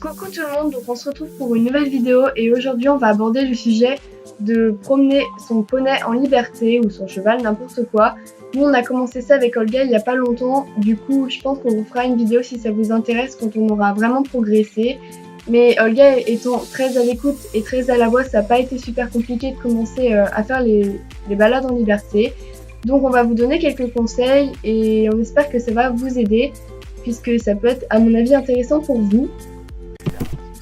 Coucou tout le monde, donc on se retrouve pour une nouvelle vidéo et aujourd'hui on va aborder le sujet de promener son poney en liberté ou son cheval, n'importe quoi. Nous on a commencé ça avec Olga il n'y a pas longtemps, du coup je pense qu'on vous fera une vidéo si ça vous intéresse quand on aura vraiment progressé. Mais Olga étant très à l'écoute et très à la voix, ça n'a pas été super compliqué de commencer à faire les balades en liberté. Donc on va vous donner quelques conseils et on espère que ça va vous aider puisque ça peut être à mon avis intéressant pour vous.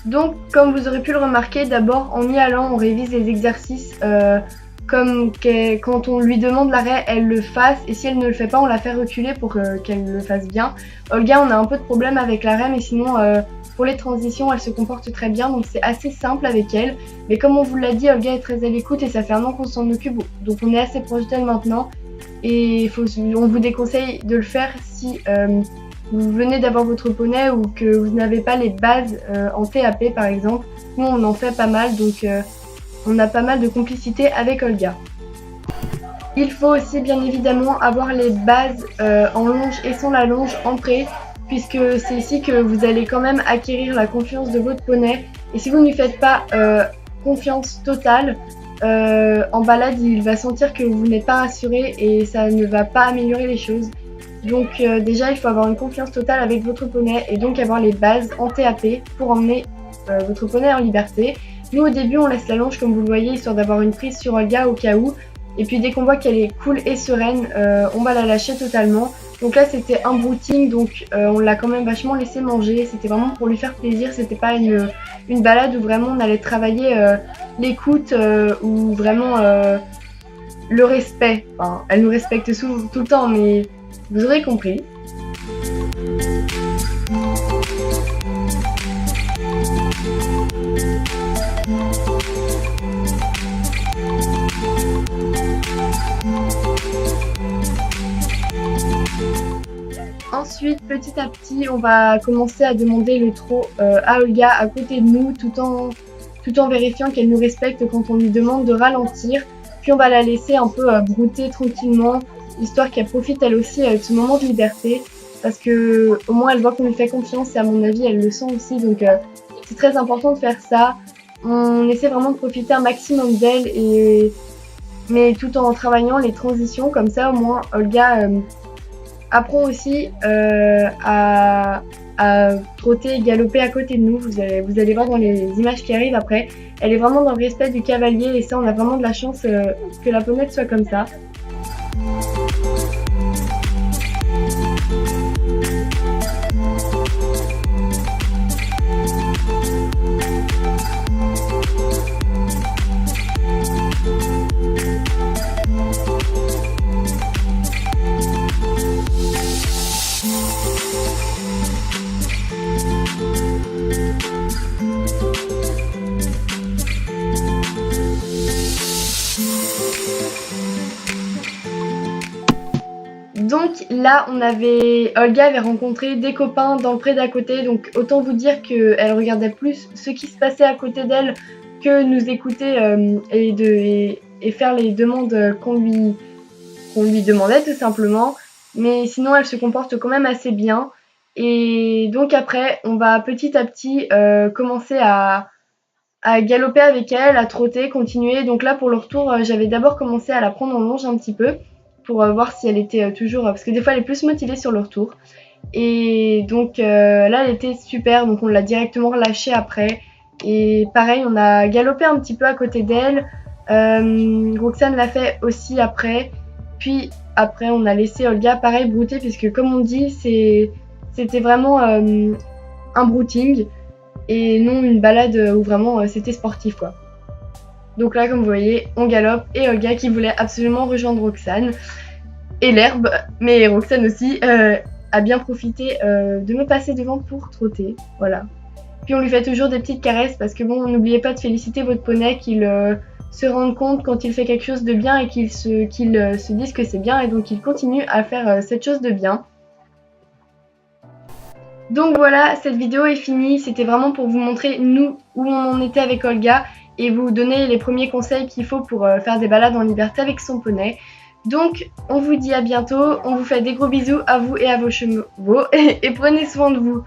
Donc, comme vous aurez pu le remarquer, d'abord en y allant, on révise les exercices comme quand on lui demande l'arrêt, elle le fasse. Et si elle ne le fait pas, on la fait reculer pour qu'elle le fasse bien. Olga, on a un peu de problème avec l'arrêt, mais sinon, pour les transitions, elle se comporte très bien. Donc, c'est assez simple avec elle. Mais comme on vous l'a dit, Olga est très à l'écoute et ça fait un an qu'on s'en occupe. Donc, on est assez proche d'elle maintenant. Et on vous déconseille de le faire si vous venez d'avoir votre poney ou que vous n'avez pas les bases en TAP par exemple. Nous on en fait pas mal, donc on a pas mal de complicité avec Olga. Il faut aussi bien évidemment avoir les bases en longe et sans la longe en pré, puisque c'est ici que vous allez quand même acquérir la confiance de votre poney. Et si vous ne lui faites pas confiance totale, en balade il va sentir que vous n'êtes pas rassuré et ça ne va pas améliorer les choses. Donc déjà il faut avoir une confiance totale avec votre poney et donc avoir les bases en TAP pour emmener votre poney en liberté. Nous au début on laisse la longe comme vous le voyez histoire d'avoir une prise sur Olga au cas où. Et puis dès qu'on voit qu'elle est cool et sereine, on va la lâcher totalement. Donc là c'était un brouting, donc on l'a quand même vachement laissé manger. C'était vraiment pour lui faire plaisir, c'était pas une balade où vraiment on allait travailler l'écoute ou vraiment le respect. Enfin, elle nous respecte tout le temps mais vous aurez compris. Ensuite, petit à petit, on va commencer à demander le trot à Olga à côté de nous, tout en vérifiant qu'elle nous respecte quand on lui demande de ralentir. Puis on va la laisser un peu brouter tranquillement, histoire qu'elle profite elle aussi de ce moment de liberté, parce que au moins elle voit qu'on lui fait confiance et à mon avis elle le sent aussi, donc c'est très important de faire ça. On essaie vraiment de profiter un maximum d'elle, mais tout en travaillant les transitions, comme ça au moins Olga apprend aussi à trotter et galoper à côté de nous. Vous allez voir dans les images qui arrivent après. Elle est vraiment dans le respect du cavalier et ça on a vraiment de la chance que la ponette soit comme ça. Donc là, Olga avait rencontré des copains dans le pré d'à côté, donc autant vous dire qu'elle regardait plus ce qui se passait à côté d'elle que nous écouter et faire les demandes qu'on lui demandait tout simplement. Mais sinon, elle se comporte quand même assez bien. Et donc après, on va petit à petit commencer à galoper avec elle, à trotter, continuer. Donc là, pour le retour, j'avais d'abord commencé à la prendre en longe un petit peu pour voir si elle était toujours... parce que des fois, elle est plus motivée sur le retour. Et donc là, elle était super, donc on l'a directement relâchée après. Et pareil, on a galopé un petit peu à côté d'elle. Roxane l'a fait aussi après. Puis après, on a laissé Olga, pareil, brouter, puisque comme on dit, c'était vraiment un brouting. Et non une balade où vraiment c'était sportif quoi. Donc là comme vous voyez on galope et Olga qui voulait absolument rejoindre Roxane et l'herbe, mais Roxane aussi a bien profité de me passer devant pour trotter, voilà. Puis on lui fait toujours des petites caresses parce que bon, n'oubliez pas de féliciter votre poney, qu'il se rende compte quand il fait quelque chose de bien et qu'il se dise que c'est bien et donc il continue à faire cette chose de bien. Donc voilà, cette vidéo est finie, c'était vraiment pour vous montrer nous où on en était avec Olga et vous donner les premiers conseils qu'il faut pour faire des balades en liberté avec son poney. Donc on vous dit à bientôt, on vous fait des gros bisous à vous et à vos chevaux et prenez soin de vous.